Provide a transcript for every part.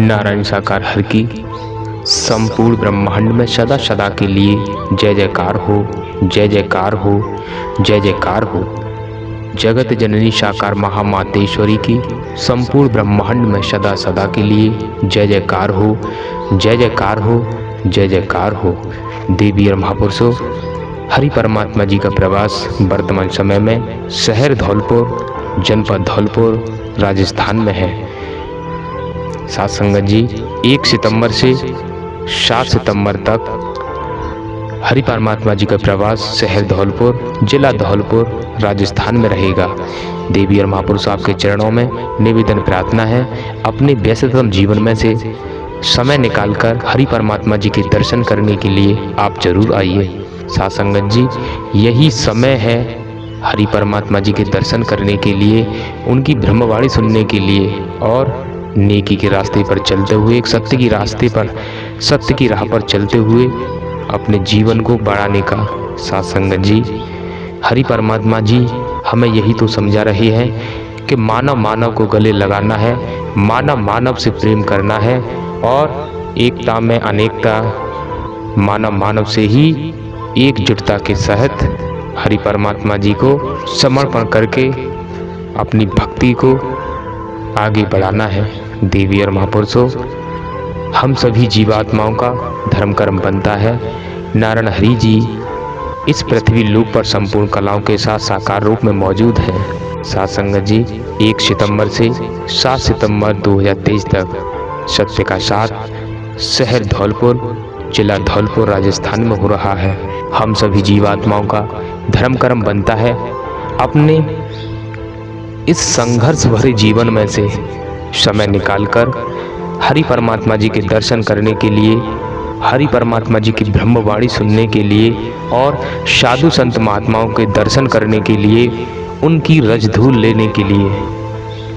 नारायण साकार हर की संपूर्ण ब्रह्मांड में सदा सदा के लिए जय जयकार हो, जय जयकार हो, जय जयकार हो। जगत जननी साकार महामातेश्वरी की संपूर्ण ब्रह्मांड में सदा सदा के लिए जय जयकार हो, जय जयकार हो, जय जयकार हो। देवी और महापुरुषों, हरि परमात्मा जी का प्रवास वर्तमान समय में शहर धौलपुर, जनपद धौलपुर, राजस्थान में है। साथ संगत जी, 1 सितंबर से 7 सितंबर तक हरि परमात्मा जी का प्रवास शहर धौलपुर, जिला धौलपुर, राजस्थान में रहेगा। देवी और महापुरुष आपके चरणों में निवेदन प्रार्थना है, अपने व्यस्ततम जीवन में से समय निकालकर हरि परमात्मा जी के दर्शन करने के लिए आप जरूर आइए। साथ संगत जी, यही समय है हरि परमात्मा जी के दर्शन करने के लिए, उनकी ब्रह्मवाणी सुनने के लिए और नेकी के रास्ते पर चलते हुए, एक सत्य की रास्ते पर, सत्य की राह पर चलते हुए अपने जीवन को बढ़ाने का। साथ संगत जी, हरि परमात्मा जी हमें यही तो समझा रहे हैं कि मानव मानव को गले लगाना है, मानव मानव से प्रेम करना है और एकता में अनेकता, मानव मानव से ही एकजुटता के सहित हरि परमात्मा जी को समर्पण करके अपनी भक्ति को आगे बढ़ाना है। देवी और महापुरुषों, हम सभी जीवात्माओं का धर्म कर्म बनता है। नारायण हरि जी इस पृथ्वी लोक पर संपूर्ण कलाओं के साथ साकार रूप में मौजूद हैं। साथ संगत जी, 1 सितंबर से 7 सितंबर 2023 तक सत्य का साथ शहर धौलपुर, जिला धौलपुर, राजस्थान में हो रहा है। हम सभी जीवात्माओं का धर्म कर्म बनता है अपने इस संघर्ष भरे जीवन में से समय निकालकर हरि परमात्मा जी के दर्शन करने के लिए, हरि परमात्मा जी की ब्रह्मवाणी सुनने के लिए और साधु संत महात्माओं के दर्शन करने के लिए, उनकी रज धूल लेने के लिए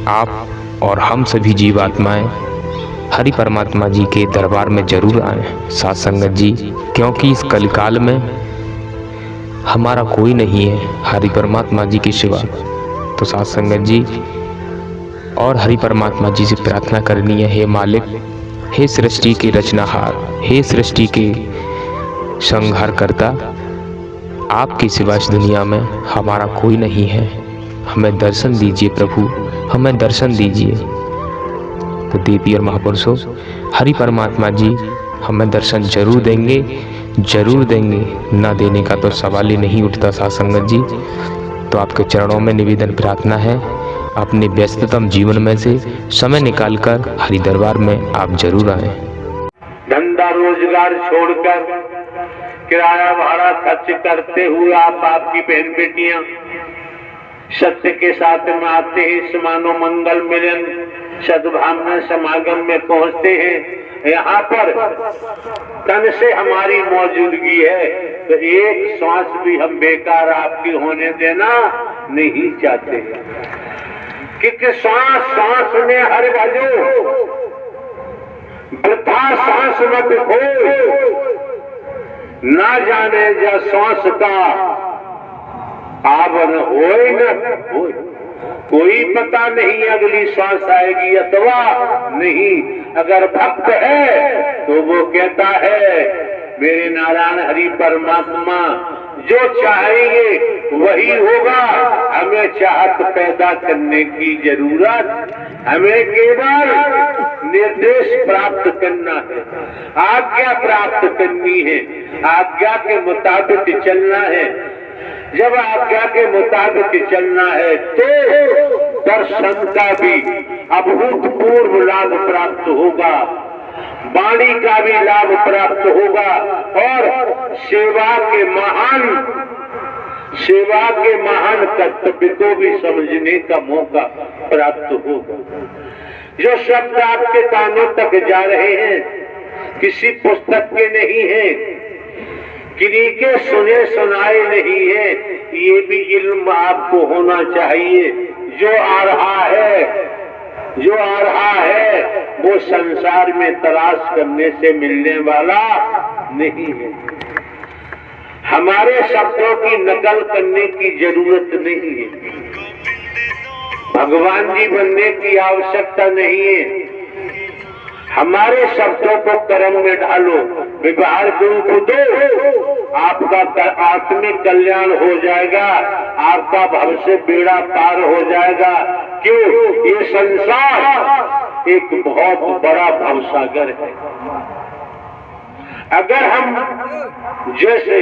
आप और हम सभी जीवात्माएं हरि परमात्मा जी के दरबार में जरूर आएं। साथ संगत जी, क्योंकि इस कलिकाल में हमारा कोई नहीं है हरि परमात्मा जी के सिवा। तो साथ संगत जी, और हरि परमात्मा जी से प्रार्थना करनी है, हे मालिक, हे सृष्टि के रचनाहार, हे सृष्टि के संहार करता, आपके सिवा इस दुनिया में हमारा कोई नहीं है। हमें दर्शन दीजिए प्रभु, हमें दर्शन दीजिए। तो देवी और महापुरुषों, हरि परमात्मा जी हमें दर्शन जरूर देंगे, जरूर देंगे, ना देने का तो सवाल ही नहीं उठता। साथ संगत जी, तो आपके चरणों में निवेदन प्रार्थना है, अपने व्यस्ततम जीवन में से समय निकालकर हरि दरबार में आप जरूर आए। धंधा रोजगार छोड़कर किराया भाड़ा खर्च करते हुए आप, आपकी बहन बेटियां सत्य के साथ में आते हैं, समानो मंगल मिलन सद्भावना समागम में पहुंचते हैं। यहाँ पर तन से हमारी मौजूदगी है, तो एक सांस भी हम बेकार आपकी होने देना नहीं चाहते, क्योंकि सांस सांस में हर बाजू वृथा सांस मत खो, ना जाने जा सांस का आवन होए न होए, कोई पता नहीं अगली सांस आएगी अथवा नहीं। अगर भक्त है तो वो कहता है, मेरे नारायण हरि परमात्मा जो चाहेंगे वही होगा, हमें चाहत पैदा करने की जरूरत, हमें केवल निर्देश प्राप्त करना है, आज्ञा प्राप्त करनी है, आज्ञा के मुताबिक चलना है। जब आज्ञा के मुताबिक चलना है तो दर्शन का भी अभूतपूर्व लाभ प्राप्त होगा, वाणी का भी लाभ प्राप्त होगा और सेवा के महान कर्तव्य को भी समझने का मौका प्राप्त होगा। जो शब्द आपके कानों तक जा रहे हैं किसी पुस्तक के नहीं है, किन्हीं के सुने सुनाए नहीं है, ये भी इल्म आपको होना चाहिए। जो आ रहा है वो संसार में तलाश करने से मिलने वाला नहीं है। हमारे शब्दों की नकल करने की जरूरत नहीं है, भगवान जी बनने की आवश्यकता नहीं है। हमारे शब्दों को कर्म में डालो, व्यवहार गुरु को दो, आपका आत्मिक कल्याण हो जाएगा, आपका भव से बेड़ा पार हो जाएगा। क्यों? ये संसार एक बहुत बड़ा भवसागर है। अगर हम जैसे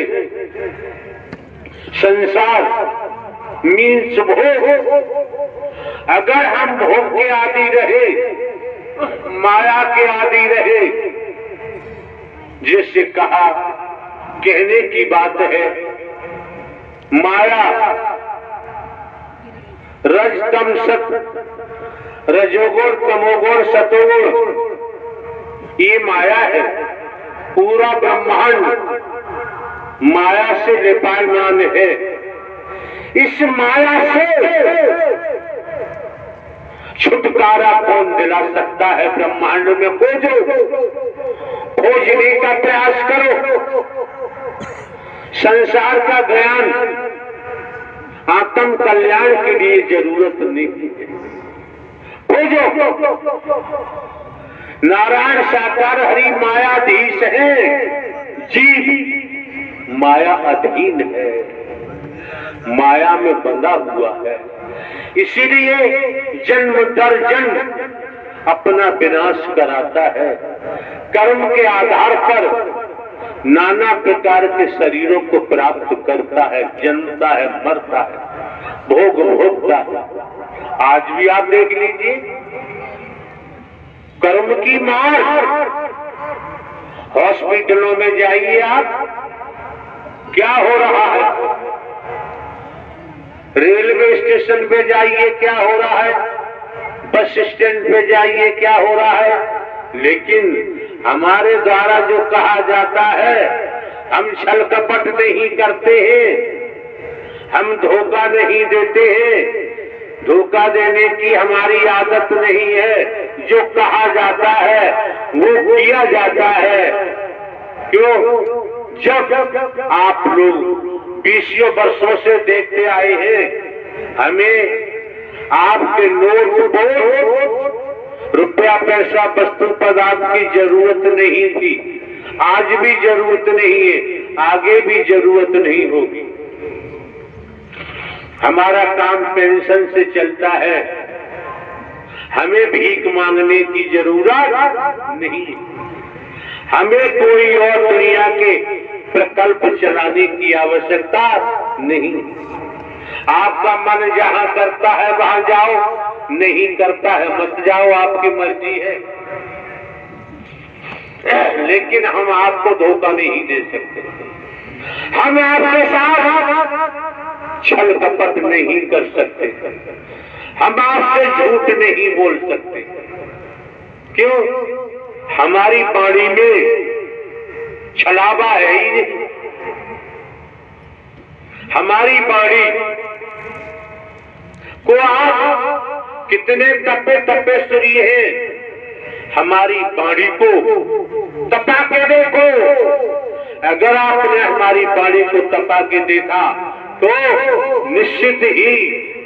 संसार मीन्स भोग, अगर हम भोग के आदि रहे, माया के आदि रहे, जैसे कहा, कहने की बात है, माया रज तम सत, रजोगुण तमोगुण सतोगुण, ये माया है। पूरा ब्रह्मांड माया से लिपायमान है। इस माया से छुटकारा कौन दिला सकता है? ब्रह्मांड में खोजो, खोजने का प्रयास करो। संसार का ज्ञान आत्म कल्याण के लिए जरूरत नहीं है। खोजो। नारायण साकार हरि मायाधीश है, जीव माया अधीन है, माया में बंधा हुआ है। इसीलिए जन्म दर जन्म अपना विनाश कराता है। कर्म के आधार पर नाना प्रकार के शरीरों को प्राप्त करता है, जन्मता है, मरता है, भोग भोगता है। आज भी आप देख लीजिए, कर्म की मार। हॉस्पिटलों में जाइए आप, क्या हो रहा है? रेलवे स्टेशन पे जाइए, क्या हो रहा है? बस स्टैंड पे जाइए, क्या हो रहा है? लेकिन हमारे द्वारा जो कहा जाता है, हम छल कपट नहीं करते हैं, हम धोखा नहीं देते हैं, धोखा देने की हमारी आदत नहीं है। जो कहा जाता है वो किया जाता है। क्यों? जब आप लोग 20 वर्षों से देखते आए हैं, हमें आपके नोट को, रुपया पैसा वस्तु पदार्थ की जरूरत नहीं थी, आज भी जरूरत नहीं है, आगे भी जरूरत नहीं होगी। हमारा काम पेंशन से चलता है, हमें भीख मांगने की जरूरत नहीं है। हमें कोई और दुनिया के प्रकल्प चलाने की आवश्यकता नहीं। आपका मन जहां करता है वहां जाओ, नहीं करता है मत जाओ, आपकी मर्जी है। लेकिन हम आपको धोखा नहीं दे सकते, हम आपके साथ छल कपट नहीं कर सकते, हम आपसे झूठ नहीं बोल सकते। क्यों? हमारी वाणी में छलावा है ही नहीं। हमारी वाणी को आप कितने तपे तपे सुनिए हैं, हमारी वाणी को तपा के देखो। अगर आपने हमारी वाणी को तपा के देखा तो निश्चित ही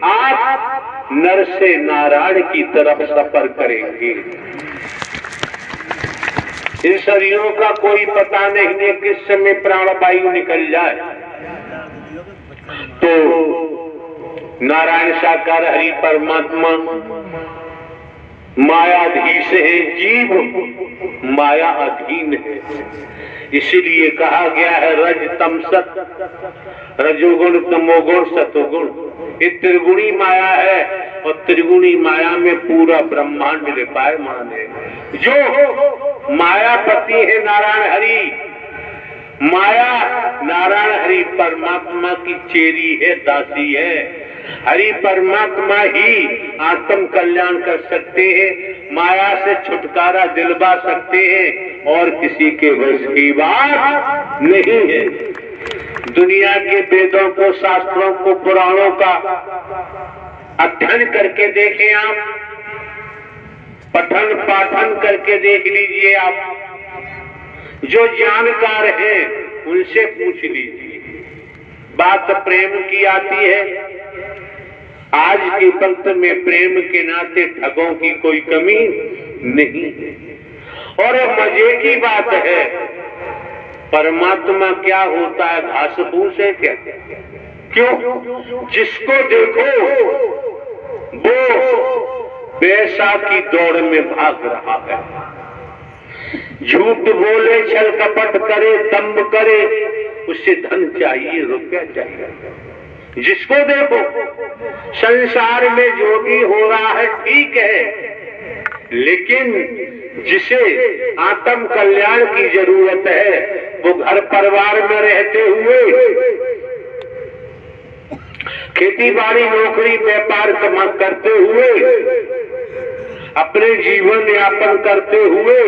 आप नर से नारायण की तरफ सफर करेंगे। इन शरीरों का कोई पता नहीं है किस समय प्राणवायु निकल जाए। तो नारायण साकार हरि परमात्मा मायाधीश है, जीव माया अधीन है। इसीलिए कहा गया है रज तम सत, रजोगुण तमोगुण सतोगुण। ये त्रिगुणी माया है और त्रिगुणी माया में पूरा ब्रह्मांड लिपायमान है। जो मायापति है नारायण हरि, माया नारायण हरि परमात्मा की चेरी है, दासी है। हरि परमात्मा ही आत्म कल्याण कर सकते हैं, माया से छुटकारा दिलवा सकते हैं और किसी के वश की बात नहीं है। दुनिया के वेदों को, शास्त्रों को, पुराणों का अध्ययन करके देखें आप, पठन पाठन करके देख लीजिए आप। जो जानकार है उनसे पूछ लीजिए। बात प्रेम की आती है, आज के वक्त में प्रेम के नाते ठगों की कोई कमी नहीं है। और मजे की बात है, परमात्मा क्या होता है? घास फूस है क्या? क्यों? जिसको देखो वो पैसा की दौड़ में भाग रहा है, झूठ बोले, छल कपट करे, दंभ करे, उससे धन चाहिए, रुपया चाहिए। जिसको देखो संसार में जो भी हो रहा है ठीक है, लेकिन जिसे आत्म कल्याण की जरूरत है वो घर परिवार में रहते हुए खेती बाड़ी नौकरी व्यापार करते हुए अपने जीवन यापन करते हुए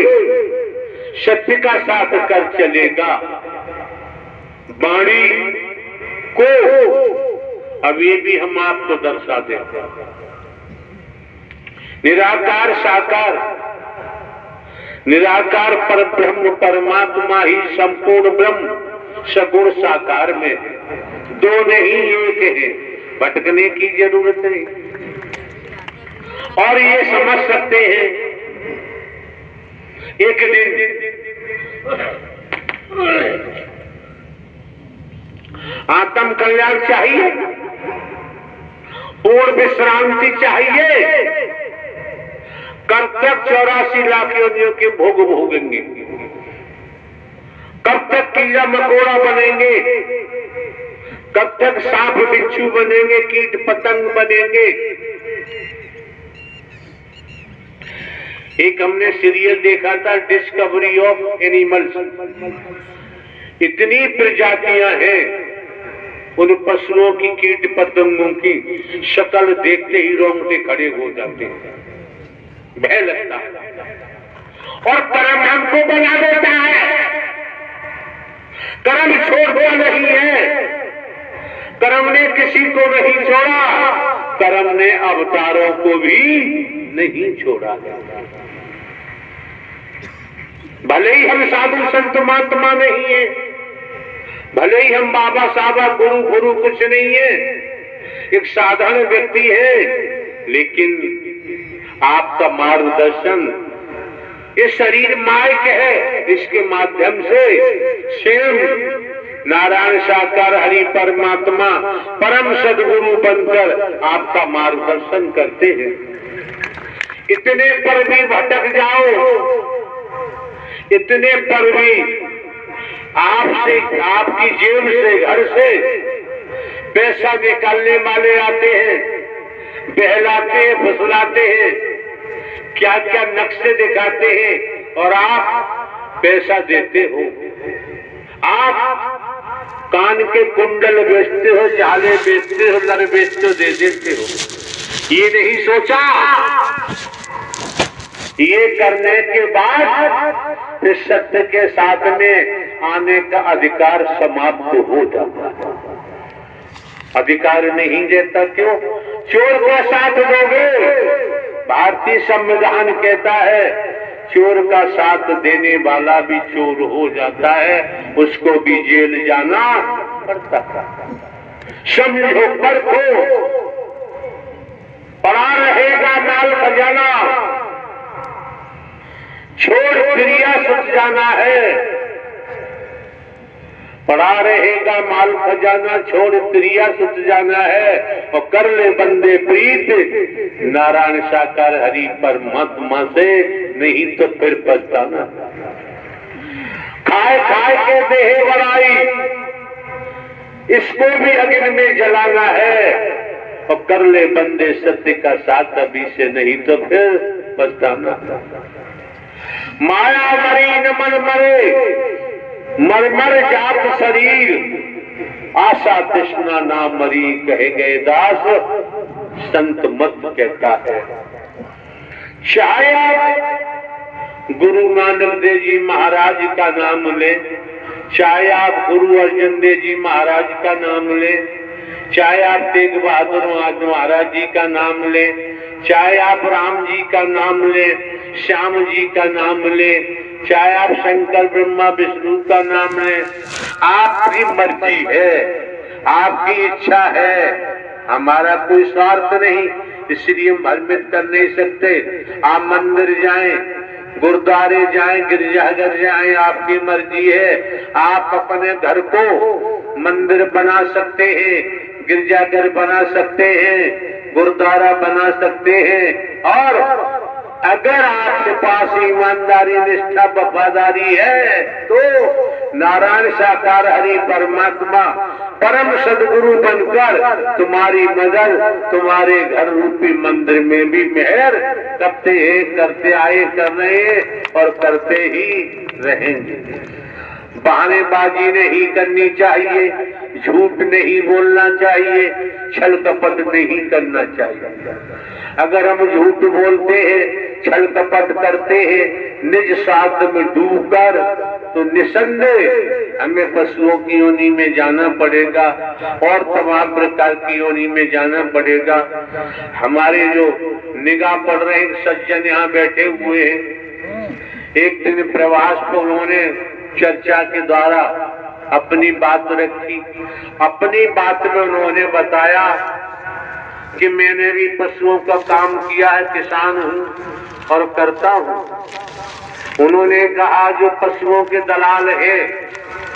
सत्य का साथ कर चलेगा। वाणी को अब ये भी हम आपको दर्शा देते हैं, निराकार साकार, निराकार पर ब्रह्म परमात्मा ही संपूर्ण ब्रह्म सगुण साकार में, दो नहीं एक है, भटकने की जरूरत नहीं। और ये समझ सकते हैं एक दिन आत्म कल्याण चाहिए, पूर्ण विश्रांति चाहिए, कब तक 84 लाख योनियों के भोग भोगेंगे? कब तक कीड़ा मकोड़ा बनेंगे? कब तक सांप बिच्छू बनेंगे, कीट पतंग बनेंगे? एक हमने सीरियल देखा था, डिस्कवरी ऑफ एनिमल्स। इतनी प्रजातियां हैं उन पशुओं की, कीट पतंगों की, शक्ल देखते ही रोंगटे खड़े हो जाते हैं, भय लगता है। और कर्म हमको बना देता है, कर्म छोड़ता नहीं है, कर्म ने किसी को नहीं छोड़ा, कर्म ने अवतारों को भी नहीं छोड़ा। भले ही हम साधु संत महात्मा नहीं है, भले ही हम बाबा साहबा गुरु गुरु कुछ नहीं है, एक साधारण व्यक्ति है, लेकिन आपका मार्गदर्शन, ये शरीर माइक है, इसके माध्यम से स्वयं नारायण साकार हरि परमात्मा परम सदगुरु बनकर आपका मार्गदर्शन करते हैं। इतने पर भी भटक जाओ, इतने पर भी आपसे, आपकी जेब से, घर से पैसा निकालने वाले आते हैं, बहलाते हैं, फुसलाते हैं, क्या क्या नक्शे दिखाते हैं, और आप पैसा देते हो। आप कान के कुंडल बेचते हो, जाले बेचते हो, लर बेचते हो, दे देते हो। ये नहीं सोचा, ये करने के बाद इस सत्य के साथ में आने का अधिकार समाप्त हो जाता है। अधिकार नहीं देता क्यों? चोर का साथ दोगे, भारतीय संविधान कहता है चोर का साथ देने वाला भी चोर हो जाता है, उसको भी जेल जाना पड़ता है। समझो पर को पड़ा रहेगा माल खजाना, छोड़ क्रिया सुख जाना है। पड़ा रहेगा माल खजाना, छोड़ क्रिया सुख जाना है, और कर ले बंदे प्रीत नारायण साकार हरि परमात्मा से, नहीं तो फिर पछताना। खाए खाए के देह बढ़ाई, इसको भी अग्नि में जलाना है, और कर ले बंदे सत्य का साथ अभी से, नहीं तो फिर पछताना। माया मरी न मन मरे, मरमर जात शरीर, आशा तृष्णा ना मरी, कहे गए दास संत मत कहता है। चाहे गुरु नानक देव जी महाराज का नाम ले, चाहे आप गुरु अर्जन देव जी महाराज का नाम ले, चाहे आप तेग बहादुर महाराज जी का नाम ले, चाहे आप राम जी का नाम ले, श्याम जी का नाम ले, चाहे आप शंकर ब्रह्मा विष्णु का नाम लें, आपकी मर्जी है, आपकी इच्छा है, हमारा कोई स्वार्थ नहीं, इसलिए हम भ्रमित कर नहीं सकते। आप मंदिर जाएं, गुरुद्वारे जाएं, गिरजाघर जाएं, आपकी मर्जी है। आप अपने घर को मंदिर बना सकते हैं, गिरजाघर बना सकते हैं, गुरुद्वारा बना सकते हैं। और अगर आपके पास ईमानदारी, निष्ठा, वफादारी है तो नारायण साकार हरि परमात्मा परम सदगुरु बनकर तुम्हारी मदद तुम्हारे घर रूपी मंदिर में भी मेहर करते हैं, करते आए, कर रहे हैं और करते ही रहेंगे। बहानेबाजी नहीं करनी चाहिए, झूठ नहीं बोलना चाहिए, छल कपट नहीं करना चाहिए। अगर हम झूठ बोलते हैं, छल कपट करते हैं, निज स्वार्थ में डूबकर, तो निसंदेह हमें पशुओं की योनि में जाना पड़ेगा और तमाम प्रकार की योनि में जाना पड़ेगा। हमारे जो निगाह पड़ रहे सज्जन यहाँ बैठे हुए हैं, एक दिन प्रवास पर उन्होंने चर्चा के द्वारा अपनी बात रखी। अपनी बात में उन्होंने बताया कि मैंने भी पशुओं का काम किया है, किसान हूँ और करता हूँ। उन्होंने कहा जो पशुओं के दलाल है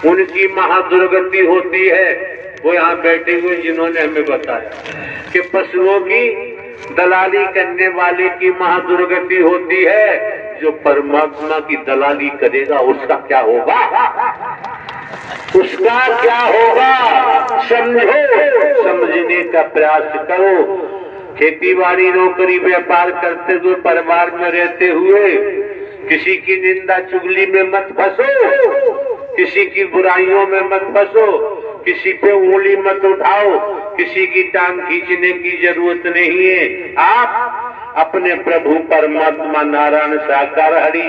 उनकी महादुर्गति होती है। वो यहाँ बैठे हुए जिन्होंने हमें बताया कि पशुओं की दलाली करने वाले की महादुर्गति होती है। जो परमात्मा की दलाली करेगा उसका क्या होगा, उसका क्या होगा, समझो, समझने का प्रयास करो। खेती बाड़ी, नौकरी, व्यापार करते हुए, परिवार में रहते हुए किसी की निंदा चुगली में मत फंसो, किसी की बुराइयों में मत फंसो, किसी पे उंगली मत उठाओ, किसी की टांग खींचने की जरूरत नहीं है। आप अपने प्रभु परमात्मा नारायण साकार हरि